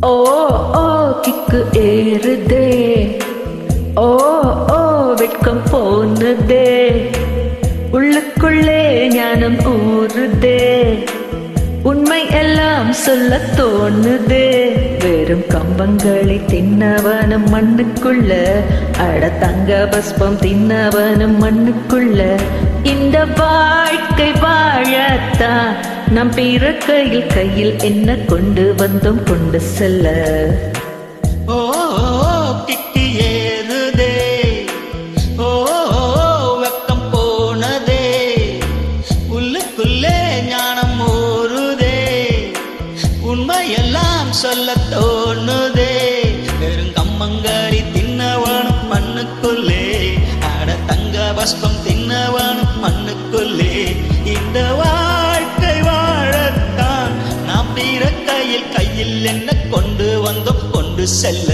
ஓ ஓ kick ஏறுதே, ஓ ஓ வெட்கம் போனதே, உள்ளுக்குள்ளே ஞானம் ஊறுதே, உண்மை எல்லாம் சொல்ல தோணுதே. வெறும் கம்பங்களை தின்னவனும் மண்ணுக்குள்ள, அட தங்க பஸ்பம் தின்னவனும் மண்ணுக்குள்ள. இந்த வாழ்க்கை வாழத்தான் நம் பிறக்கையில் கையில் என்ன கொண்டு வந்தோம் கொண்டு செல்ல. ஓ கிட்டி ஏறுதே, ஓ வெக்கம் போனதே, உள்ளுக்குள்ளே ஞானம் ஊறுதே, உண்மையெல்லாம் சொல்ல தோணுதே. பெருங்கம்மங்கரி தின்னவனும் மண்ணுக்குள்ளே, அட தங்க பஸ்பம் தின்னவனும் மண்ணுக்குள்ளே. இந்த வாழ்க்கை வாழத்தான் நாம் பிறக்கையில் கையில் என்ன கொண்டு வந்தோம் கொண்டு செல்ல.